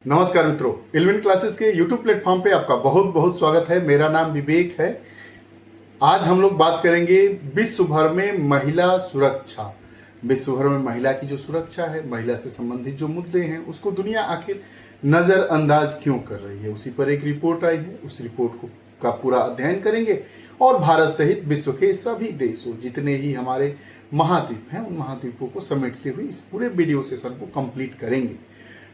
नमस्कार मित्रों, eleven classes के यूट्यूब प्लेटफॉर्म पे आपका बहुत बहुत स्वागत है। मेरा नाम विवेक है। आज हम लोग बात करेंगे विश्व भर में महिला सुरक्षा। विश्व भर में महिला की जो सुरक्षा है, महिला से संबंधित जो मुद्दे हैं, उसको दुनिया आखिर नज़रअंदाज क्यों कर रही है, उसी पर एक रिपोर्ट आई है। उस रिपोर्ट को का पूरा अध्ययन करेंगे और भारत सहित विश्व के सभी देशों, जितने ही हमारे महाद्वीप हैं, उन महाद्वीपों को समेटते हुए इस पूरे वीडियो सेशन को कंप्लीट करेंगे।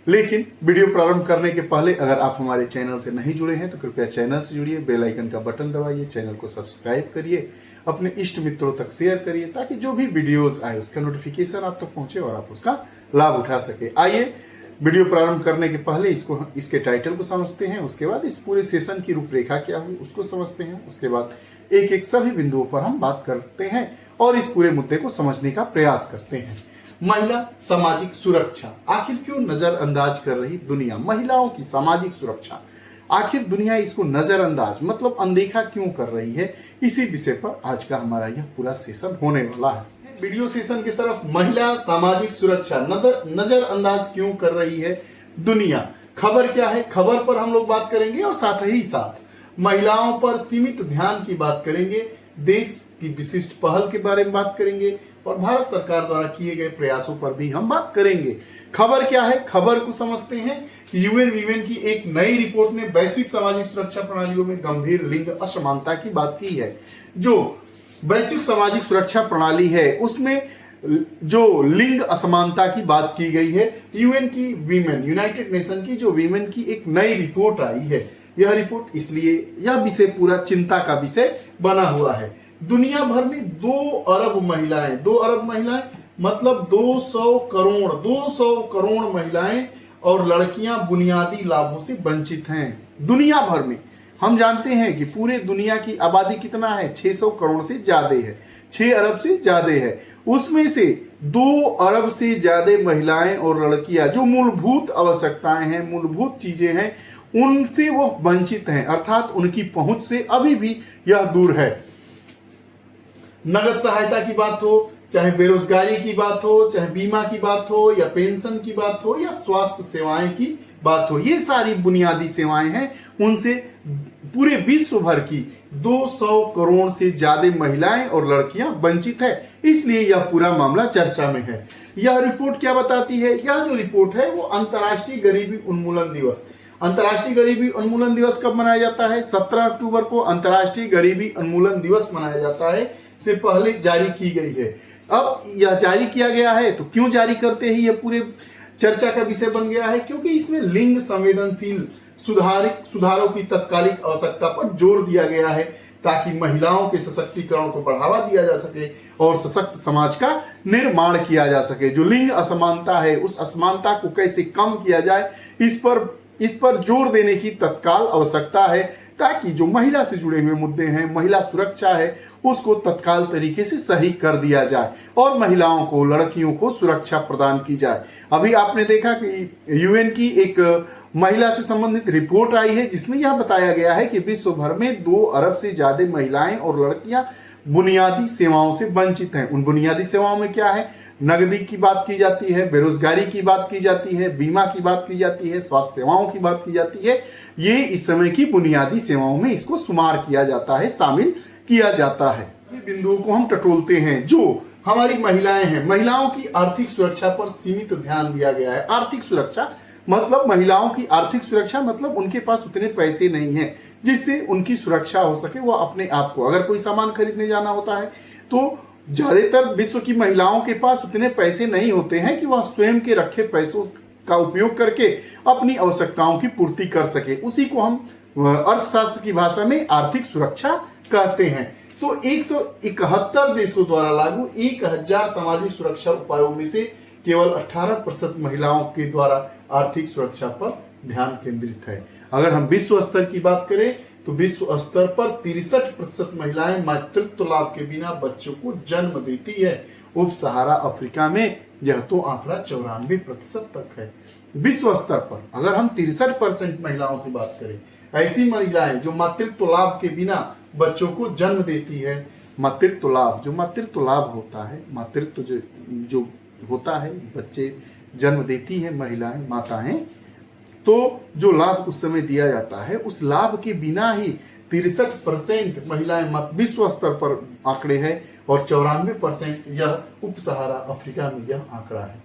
लेकिन वीडियो प्रारंभ करने के पहले अगर आप हमारे चैनल से नहीं जुड़े हैं तो कृपया चैनल से जुड़िए, बेल आइकन का बटन दबाइए, चैनल को सब्सक्राइब करिए, अपने इष्ट मित्रों तक शेयर करिए ताकि जो भी वीडियोस आए उसका नोटिफिकेशन आप तक पहुंचे और आप उसका लाभ उठा सके। आइए वीडियो प्रारंभ करने के पहले इसके टाइटल को समझते हैं, उसके बाद इस पूरे सेशन की रूपरेखा क्या हुई उसको समझते हैं, उसके बाद एक एक सभी बिंदुओं पर हम बात करते हैं और इस पूरे मुद्दे को समझने का प्रयास करते हैं। महिला सामाजिक सुरक्षा आखिर क्यों नजरअंदाज कर रही दुनिया? महिलाओं की सामाजिक सुरक्षा आखिर दुनिया इसको नजरअंदाज मतलब अनदेखा क्यों कर रही है? इसी विषय पर आज का हमारा यह पूरा सेशन होने वाला है। वीडियो सेशन की तरफ महिला सामाजिक सुरक्षा नजरअंदाज क्यों कर रही है दुनिया, खबर क्या है, खबर पर हम लोग बात करेंगे और साथ ही साथ महिलाओं पर सीमित ध्यान की बात करेंगे, देश की विशिष्ट पहल के बारे में बात करेंगे और भारत सरकार द्वारा किए गए प्रयासों पर भी हम बात करेंगे। खबर क्या है, खबर को समझते हैं। यूएन वीमेन की एक नई रिपोर्ट ने वैश्विक सामाजिक सुरक्षा प्रणालियों में गंभीर लिंग असमानता की बात की है। जो वैश्विक सामाजिक सुरक्षा प्रणाली है उसमें जो लिंग असमानता की बात की गई है, यूएन की वीमेन, यूनाइटेड नेशन की जो वीमेन की एक नई रिपोर्ट आई है। यह रिपोर्ट इसलिए यह विषय पूरा चिंता का विषय बना हुआ है। दुनिया भर में 2 अरब महिलाएं मतलब 200 करोड़ महिलाएं और लड़कियां बुनियादी लाभों से वंचित हैं। दुनिया भर में हम जानते हैं कि पूरे दुनिया की आबादी कितना है, 600 करोड़ से ज्यादा है, 6 अरब से ज्यादा है। उसमें से 2 अरब से ज्यादा महिलाएं और लड़कियां जो मूलभूत आवश्यकताएं हैं, मूलभूत चीजें हैं, उनसे वो वंचित हैं, अर्थात उनकी पहुंच से अभी भी यह दूर है। नगद सहायता की बात हो, चाहे बेरोजगारी की बात हो, चाहे बीमा की बात हो या पेंशन की बात हो या स्वास्थ्य सेवाएं की बात हो, ये सारी बुनियादी सेवाएं हैं, उनसे पूरे विश्व भर की 200 करोड़ से ज्यादा महिलाएं और लड़कियां वंचित है। इसलिए यह पूरा मामला चर्चा में है। यह रिपोर्ट क्या बताती है? यह जो रिपोर्ट है वो अंतर्राष्ट्रीय गरीबी उन्मूलन दिवस, अंतर्राष्ट्रीय गरीबी उन्मूलन दिवस कब मनाया जाता है? 17 अक्टूबर को अंतर्राष्ट्रीय गरीबी उन्मूलन दिवस मनाया जाता है, से पहले जारी की गई है। अब यह जारी किया गया है तो क्यों जारी करते ही यह पूरे चर्चा का विषय बन गया है? क्योंकि इसमें लिंग संवेदनशील सुधारों की तत्कालिक आवश्यकता पर जोर दिया गया है ताकि महिलाओं के सशक्तिकरण को बढ़ावा दिया जा सके और सशक्त समाज का निर्माण किया जा सके। जो लिंग असमानता है उस असमानता को कैसे कम किया जाए, इस पर जोर देने की तत्काल आवश्यकता है ताकि जो महिला से जुड़े हुए मुद्दे हैं, महिला सुरक्षा है, उसको तत्काल तरीके से सही कर दिया जाए और महिलाओं को, लड़कियों को सुरक्षा प्रदान की जाए। अभी आपने देखा कि यूएन की एक महिला से संबंधित रिपोर्ट आई है जिसमें यह बताया गया है कि विश्व भर में 2 अरब से ज्यादा महिलाएं और लड़कियां बुनियादी सेवाओं से वंचित हैं। उन बुनियादी सेवाओं में क्या है? नगदी की बात की जाती है, बेरोजगारी की बात की जाती है, बीमा की बात की जाती है, स्वास्थ्य सेवाओं की बात की जाती है। ये इस समय की बुनियादी सेवाओं में इसको शुमार किया जाता है, शामिल किया जाता है। बिंदुओं को हम टटोलते हैं। जो हमारी महिलाएं हैं, महिलाओं की आर्थिक सुरक्षा पर सीमित ध्यान दिया गया है। आर्थिक सुरक्षा मतलब महिलाओं की आर्थिक सुरक्षा मतलब उनके पास उतने पैसे नहीं हैं जिससे उनकी सुरक्षा हो सके। वो अपने आप को, अगर कोई सामान खरीदने जाना होता है तो ज्यादातर विश्व की महिलाओं के पास उतने पैसे नहीं होते हैं कि वह स्वयं के रखे पैसों का उपयोग करके अपनी आवश्यकताओं की पूर्ति कर सके। उसी को हम अर्थशास्त्र की भाषा में आर्थिक सुरक्षा कहते हैं। तो 171 देशों द्वारा लागू 1000 सामाजिक सुरक्षा उपायों में से केवल 18% महिलाओं के द्वारा आर्थिक सुरक्षा पर ध्यान केंद्रित है। अगर हम विश्व स्तर की बात करें तो विश्व स्तर पर 63% महिलाएं मातृत्व लाभ के बिना बच्चों को जन्म देती है। उप सहारा अफ्रीका में यह तो आंकड़ा 94% तक है। विश्व स्तर पर अगर हम 63% महिलाओं की बात करें, ऐसी महिलाएं जो मातृत्व लाभ के बिना बच्चों को जन्म देती है। मातृत्व लाभ होता है, मातृत्व जो होता है, बच्चे जन्म देती है महिलाएं, माताएं, तो जो लाभ उस समय दिया जाता है, उस लाभ के बिना ही 63% महिलाएं मत विश्व स्तर पर आंकड़े हैं और 94% यह उप सहारा अफ्रीका में यह आंकड़ा है।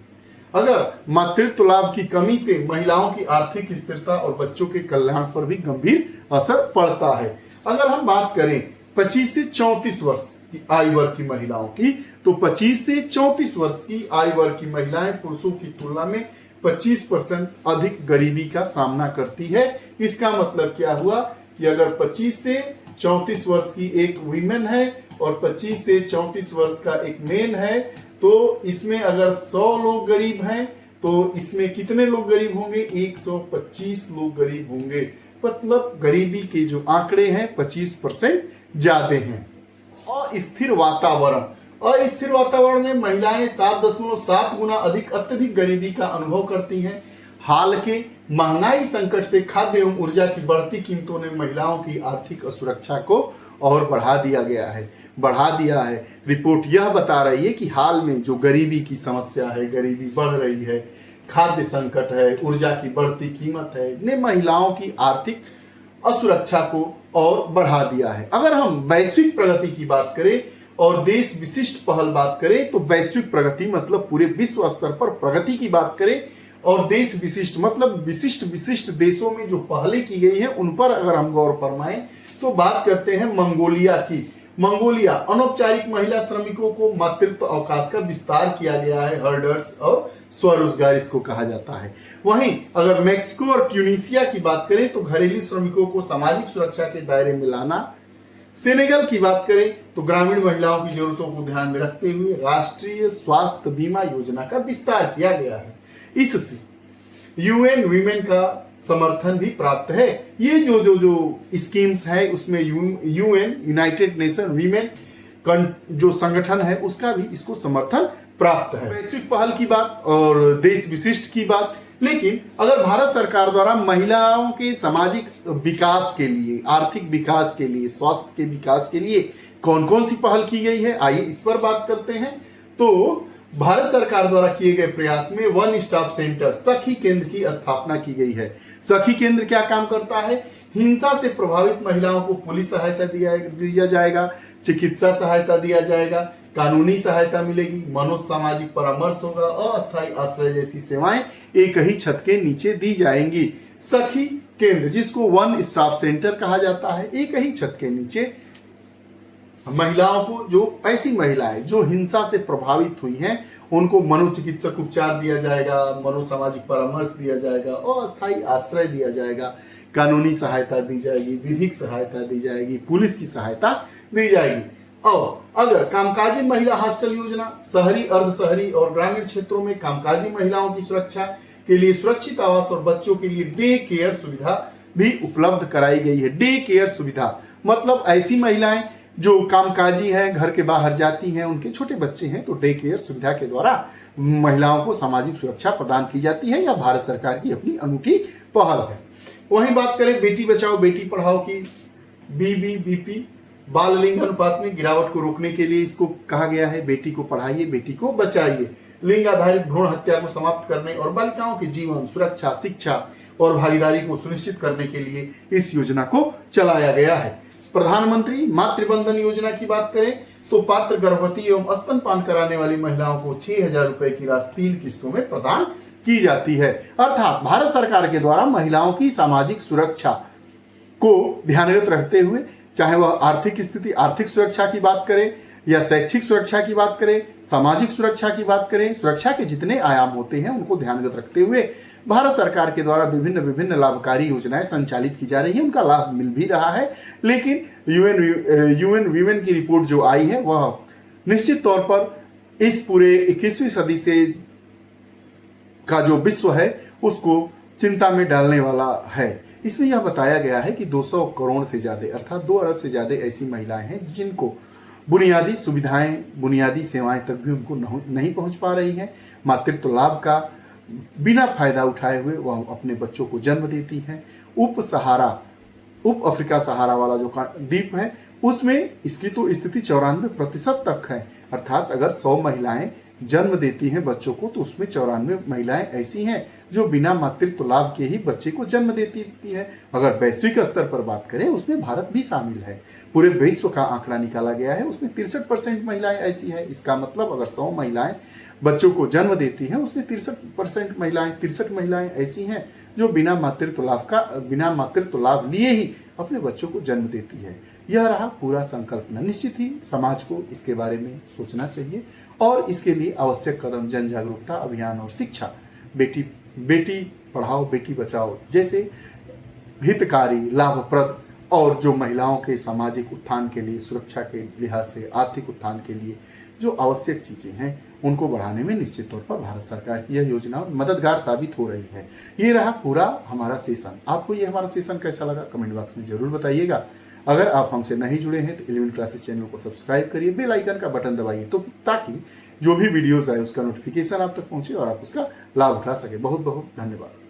अगर मातृत्व लाभ की कमी से महिलाओं की आर्थिक स्थिरता और बच्चों के कल्याण पर भी गंभीर असर पड़ता है। अगर हम बात करें 25 से 34 वर्ष की आयु वर्ग की महिलाओं की, तो 25 से 34 वर्ष की आयु वर्ग की महिलाएं पुरुषों की तुलना में 25% अधिक गरीबी का सामना करती है। इसका मतलब क्या हुआ कि अगर 25 से 34 वर्ष की एक वीमेन है और 25 से 34 वर्ष का एक मेन है, तो इसमें अगर 100 लोग गरीब हैं तो इसमें कितने लोग गरीब होंगे? 125 लोग गरीब होंगे। मतलब गरीबी के जो आंकड़े हैं 25% ज्यादा हैं। अस्थिर वातावरण, अस्थिर वातावरण में महिलाएं 7.7 गुना अधिक अत्यधिक गरीबी का अनुभव करती हैं। हाल के महंगाई संकट से खाद्य एवं ऊर्जा की बढ़ती कीमतों ने महिलाओं की आर्थिक असुरक्षा को और बढ़ा दिया है। रिपोर्ट यह बता रही है कि हाल में जो गरीबी की समस्या है, गरीबी बढ़ रही है, खाद्य संकट है, ऊर्जा की बढ़ती कीमत है, ने महिलाओं की आर्थिक असुरक्षा को और बढ़ा दिया है। अगर हम वैश्विक प्रगति की बात करें और देश विशिष्ट पहल बात करें, तो वैश्विक प्रगति मतलब पूरे विश्व स्तर पर प्रगति की बात करें, और देश विशिष्ट मतलब विशिष्ट देशों में जो पहलें की गई है उन पर अगर हम गौर फरमाएं तो बात करते हैं मंगोलिया की। मंगोलिया अनौपचारिक महिला श्रमिकों को मातृत्व अवकाश का विस्तार किया गया है। हर्डर्स और स्वरोजगार इसको कहा जाता है। वहीं अगर मेक्सिको और ट्यूनीसिया की बात करें तो घरेलू श्रमिकों को सामाजिक सुरक्षा के दायरे में लाना। सेनेगल की बात करें तो ग्रामीण महिलाओं की जरूरतों को ध्यान में रखते हुए राष्ट्रीय स्वास्थ्य बीमा योजना का विस्तार किया गया है। इससे यूएन वीमेन का समर्थन भी प्राप्त है। ये जो स्कीम्स है उसमें यूएन यूनाइटेड नेशन वीमेन जो संगठन है उसका भी इसको समर्थन प्राप्त है। वैश्विक पहल की बात और देश विशिष्ट की बात, लेकिन अगर भारत सरकार द्वारा महिलाओं के सामाजिक विकास के लिए, आर्थिक विकास के लिए, स्वास्थ्य के विकास के लिए कौन कौन सी पहल की गई है, आइए इस पर बात करते हैं। तो भारत सरकार द्वारा किए गए प्रयास में वन स्टॉप सेंटर सखी केंद्र की स्थापना की गई है। सखी केंद्र क्या काम करता है? हिंसा से प्रभावित महिलाओं को पुलिस सहायता दिया जाएगा, चिकित्सा सहायता दिया जाएगा, कानूनी सहायता मिलेगी, मनोसामाजिक परामर्श होगा, अस्थायी आश्रय जैसी सेवाएं एक ही छत के नीचे दी जाएंगी। सखी केंद्र जिसको वन स्टॉप सेंटर कहा जाता है, एक ही छत के नीचे महिलाओं को, जो ऐसी महिलाएं जो हिंसा से प्रभावित हुई हैं उनको मनोचिकित्सक उपचार दिया जाएगा, मनोसामाजिक परामर्श दिया जाएगा, अस्थायी आश्रय दिया जाएगा, कानूनी सहायता दी जाएगी, विधिक सहायता दी जाएगी, पुलिस की सहायता दी जाएगी। और अगर कामकाजी महिला हॉस्टल योजना शहरी, अर्ध शहरी और ग्रामीण क्षेत्रों में कामकाजी महिलाओं की सुरक्षा के लिए सुरक्षित आवास और बच्चों के लिए डे केयर सुविधा भी उपलब्ध कराई गई है। डे केयर सुविधा मतलब ऐसी महिलाएं जो कामकाजी हैं, घर के बाहर जाती हैं, उनके छोटे बच्चे हैं, तो डे केयर सुविधा के द्वारा महिलाओं को सामाजिक सुरक्षा प्रदान की जाती है। यह भारत सरकार की अपनी अनूठी पहल है। वहीं बात करें बेटी बचाओ बेटी पढ़ाओ की, BBBP बाल लिंग अनुपात में गिरावट को रोकने के लिए इसको कहा गया है बेटी को पढ़ाइए बेटी को बचाइए। लिंग आधारित भ्रूण हत्या को समाप्त करने और बालिकाओं के जीवन, सुरक्षा, शिक्षा और भागीदारी को सुनिश्चित करने के लिए इस योजना को चलाया गया है। प्रधानमंत्री मातृबंधन योजना की बात करें तो पात्र गर्भवती एवं स्तनपान कराने वाली महिलाओं को 6,000 रुपए की राशि 3 किस्तों में प्रदान की जाती है। अर्थात भारत सरकार के द्वारा महिलाओं की सामाजिक सुरक्षा को ध्यानगत रखते हुए, चाहे वह आर्थिक स्थिति, आर्थिक सुरक्षा की बात करें या शैक्षिक सुरक्षा की बात करें, सामाजिक सुरक्षा की बात करें, सुरक्षा के जितने आयाम होते हैं उनको ध्यानगत रखते हुए भारत सरकार के द्वारा विभिन्न लाभकारी योजनाएं संचालित की जा रही है। उनका लाभ मिल भी रहा है। लेकिन यूएन वीमेन की रिपोर्ट जो आई है वह निश्चित तौर पर इस पूरे 21वीं सदी से का जो विश्व है उसको चिंता में डालने वाला है। इसमें यह बताया गया है कि 200 करोड़ से ज्यादा अर्थात 2 अरब से ज्यादा ऐसी महिलाएं हैं जिनको बुनियादी सुविधाएं, बुनियादी सेवाएं तक भी उनको नहीं पहुंच पा रही हैं। मातृत्व लाभ का बिना फायदा उठाए हुए वह अपने बच्चों को जन्म देती हैं। उप अफ्रीका सहारा वाला जो द्वीप है उसमें इसकी तो स्थिति 94% तक है। अर्थात अगर 100 महिलाएं जन्म देती हैं बच्चों को, तो उसमें 94 महिलाएं ऐसी हैं जो बिना मातृत्व लाभ के ही बच्चे को जन्म देती है। अगर वैश्विक स्तर पर बात करें, उसमें भारत भी शामिल है। पूरे विश्व का आंकड़ा निकाला गया है, उसमें 63% महिलाएं ऐसी है। इसका मतलब अगर 100 महिलाएं बच्चों को जन्म देती हैं, उसमें 63 महिलाएं ऐसी हैं जो बिना मातृत्व लाभ लिए ही अपने बच्चों को जन्म देती है। यह रहा पूरा संकल्पना। निश्चित ही समाज को इसके बारे में सोचना चाहिए और इसके लिए आवश्यक कदम जन जागरूकता अभियान और शिक्षा, बेटी पढ़ाओ बेटी बचाओ जैसे हितकारी, लाभप्रद और जो महिलाओं के सामाजिक उत्थान के लिए, सुरक्षा के लिहाज से, आर्थिक उत्थान के लिए जो आवश्यक चीजें हैं उनको बढ़ाने में निश्चित तौर पर भारत सरकार की यह योजना मददगार साबित हो रही है। ये रहा पूरा हमारा सेशन। आपको ये हमारा सेशन कैसा लगा कमेंट बॉक्स में जरूर बताइएगा। अगर आप हमसे नहीं जुड़े हैं तो 11 क्लासेस चैनल को सब्सक्राइब करिए, बेल आइकन का बटन दबाइए तो ताकि जो भी वीडियोस आए उसका नोटिफिकेशन आप तक पहुंचे और आप उसका लाभ उठा सके। बहुत बहुत धन्यवाद।